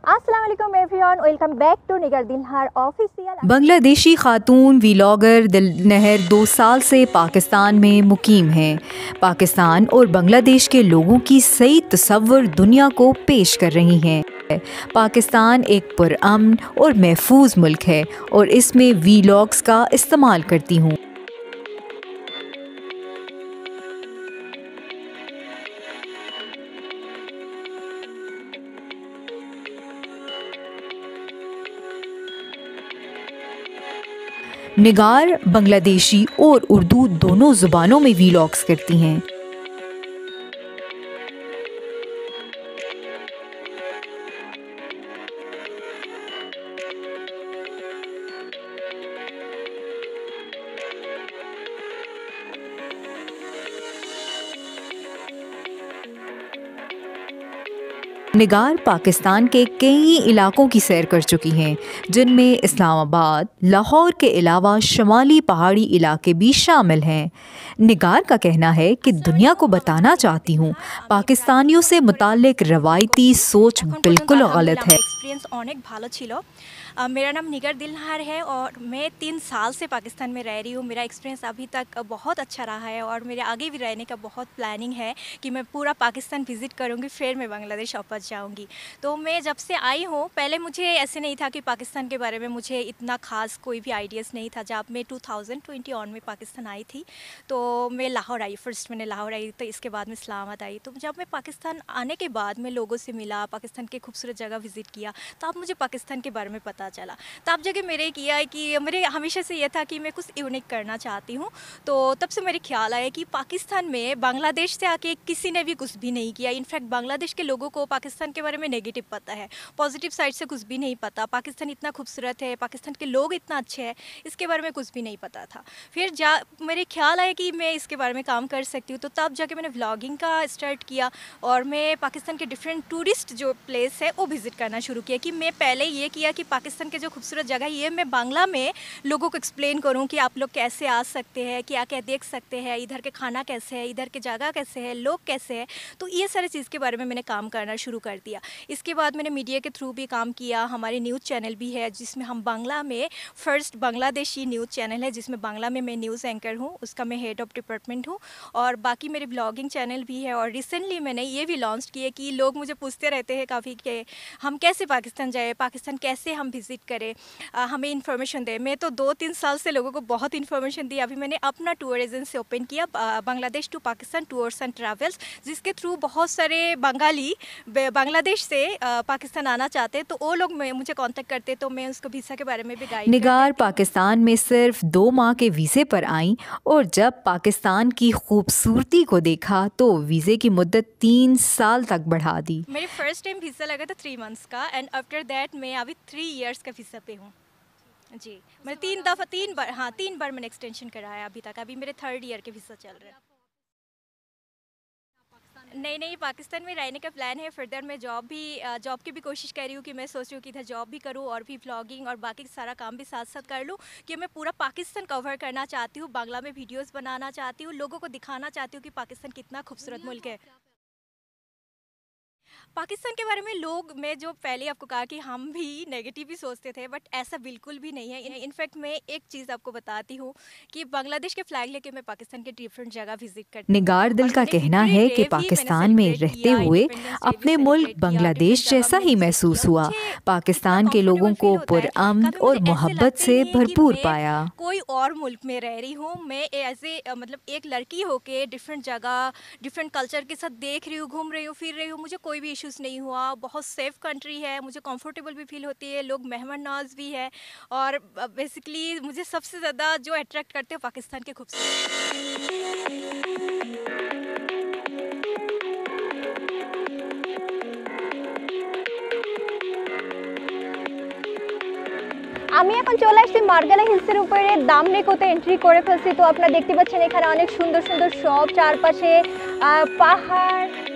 अस्सलाम वालेकुम everyone, welcome back to Nigar Dilhar official. Bangladeshi खातून व्लॉगर दिलनहर 2 साल से पाकिस्तान में मुकीम हैं। पाकिस्तान और बांग्लादेश के लोगों की सही तस्वर दुनिया को पेश कर रही हैं। पाकिस्तान एक पुरअमन और महफूज मुल्क है और इसमें व्लॉग्स का इस्तेमाल करती हूँ। निगार बांग्लादेशी और उर्दू दोनों ज़ुबानों में व्लॉग्स करती हैं। निगार पाकिस्तान के कई इलाकों की सैर कर चुकी हैं, जिनमें इस्लामाबाद, लाहौर के अलावा शुमाली पहाड़ी इलाके भी शामिल हैं। निगार का कहना है कि दुनिया को बताना चाहती हूँ, पाकिस्तानियों से मुताल्लिक रवायती सोच बिल्कुल गलत है। एक्सपीरियंस अनेक भालो छिलो। मेरा नाम निगर दिलहार है और मैं 3 साल से पाकिस्तान में रह रही हूँ। मेरा एक्सपीरियंस अभी तक बहुत अच्छा रहा है और मेरे आगे भी रहने का बहुत प्लानिंग है कि मैं पूरा पाकिस्तान विज़िट करूँगी, फिर मैं बांग्लादेश वापस जाऊँगी। तो मैं जब से आई हूँ, पहले मुझे ऐसे नहीं था कि पाकिस्तान के बारे में मुझे इतना ख़ास कोई भी आइडियाज़ नहीं था। जब मैं 2021 में पाकिस्तान आई थी तो मैं लाहौर आई, फर्स्ट मैंने लाहौर आई, तो इसके बाद में इस्लामाबाद आई। तो जब मैं पाकिस्तान आने के बाद मैं लोगों से मिला, पाकिस्तान के खूबसूरत जगह विज़िट किया, तब मुझे पाकिस्तान के बारे में पता चला। तब जगह मेरे किया है कि मेरे हमेशा से ये था कि मैं कुछ यूनिक करना चाहती हूँ। तो तब से मेरे ख्याल आया कि पाकिस्तान में बांग्लादेश से आके किसी ने भी कुछ भी नहीं किया। इनफैक्ट बांग्लादेश के लोगों को पाकिस्तान के बारे में नेगेटिव पता है, पॉजिटिव साइड से कुछ भी नहीं पता। पाकिस्तान इतना खूबसूरत है, पाकिस्तान के लोग इतना अच्छे हैं, इसके बारे में कुछ भी नहीं पता था। फिर मेरे ख्याल आया कि मैं इसके बारे में काम कर सकती हूँ। तो तब जाके मैंने व्लॉगिंग का स्टार्ट किया और मैं पाकिस्तान के डिफरेंट टूरिस्ट जो प्लेस है वो विज़िट करना शुरू किया। कि मैं पहले ये किया कि पाकिस्तान के जो खूबसूरत जगह ये मैं बांग्ला में लोगों को एक्सप्लेन करूं कि आप लोग कैसे आ सकते हैं, क्या क्या देख सकते हैं, इधर के खाना कैसे है, इधर के जगह कैसे है, लोग कैसे हैं। तो ये सारी चीज़ के बारे में मैंने काम करना शुरू कर दिया। इसके बाद मैंने मीडिया के थ्रू भी काम किया। हमारे न्यूज़ चैनल भी है जिसमें हम बांग्ला में फ़र्स्ट बांग्लादेशी न्यूज़ चैनल है जिसमें बांग्ला में मैं न्यूज़ एंकर हूँ, उसका मैं हेड ऑफ डिपार्टमेंट हूँ। और बाकी मेरे ब्लॉगिंग चैनल भी है। और रिसेंटली मैंने ये भी लॉन्च किए कि लोग मुझे पूछते रहते हैं काफ़ी कि हम कैसे पाकिस्तान जाए, पाकिस्तान कैसे हम विज़िट करें, हमें इन्फॉर्मेशन दे। मैं तो 2-3 साल से लोगों को बहुत इन्फॉर्मेशन दी। अभी मैंने अपना टूर एजेंसी ओपन किया, Bangladesh to Pakistan tours and travels, जिसके थ्रू बहुत सारे बंगाली बांग्लादेश से पाकिस्तान आना चाहते हैं। तो वो लोग मुझे कांटेक्ट करते, तो मैं उसको वीज़ा के बारे में भी गाइड। निगार पाकिस्तान में सिर्फ 2 माह के वीज़े पर आई और जब पाकिस्तान की खूबसूरती को देखा तो वीज़े की मुद्दत 3 साल तक बढ़ा दी। मेरे फर्स्ट टाइम वीज़ा लगा था 3 मंथ्स का एंड आफ्टर दैट मैं अभी 3 इयर्स का वीज़ा पे हूँ जी। मैं 3 बार मैंने एक्सटेंशन कराया अभी तक। अभी मेरे 3rd ईयर के वीज़ा चल रहे हैं। नहीं, पाकिस्तान में रहने का प्लान है। फर्दर मैं जॉब की भी कोशिश कर रही हूँ कि मैं सोच रही हूँ कि इधर जॉब भी करूँ और भी व्लॉगिंग और बाकी सारा काम भी साथ साथ कर लूँ। कि मैं पूरा पाकिस्तान कवर करना चाहती हूँ, बांग्ला में वीडियोस बनाना चाहती हूँ, लोगों को दिखाना चाहती हूँ कि पाकिस्तान कितना खूबसूरत मुल्क है। पाकिस्तान के बारे में लोग, मैं जो पहले आपको कहा कि हम भी नेगेटिव ही सोचते थे, बट ऐसा बिल्कुल भी नहीं है। इनफैक्ट मैं एक चीज़ आपको बताती हूँ कि बांग्लादेश के फ्लैग लेके मैं पाकिस्तान के डिफरेंट जगह विजिट करती हूँ। निगार दिल का कहना है कि पाकिस्तान में रहते हुए अपने मुल्क बांग्लादेश जैसा ही महसूस हुआ। पाकिस्तान के लोगों को पुरअमन और मोहब्बत से भरपूर पाया। कोई और मुल्क में रह रही हूँ मैं, ऐसे मतलब एक लड़की होके डिफरेंट जगह डिफरेंट कल्चर के साथ देख रही हूँ, घूम रही हूँ, फिर रही हूँ, मुझे कोई भी इश्यूज़ नहीं हुआ। बहुत सेफ़ कंट्री है, मुझे कंफर्टेबल भी फील होती है, लोग मेहमान नवाज भी है। और बेसिकली मुझे सबसे ज़्यादा जो अट्रैक्ट करते हैं पाकिस्तान के खूबसूरत। আমি এখন চলে আসছি মার্গালা হিলসের উপরে দামলেকোতে এন্ট্রি করে ফেলছি। তো আপনারা দেখতে পাচ্ছেন এখানে অনেক সুন্দর সুন্দর শপ, চারপাশে পাহাড়।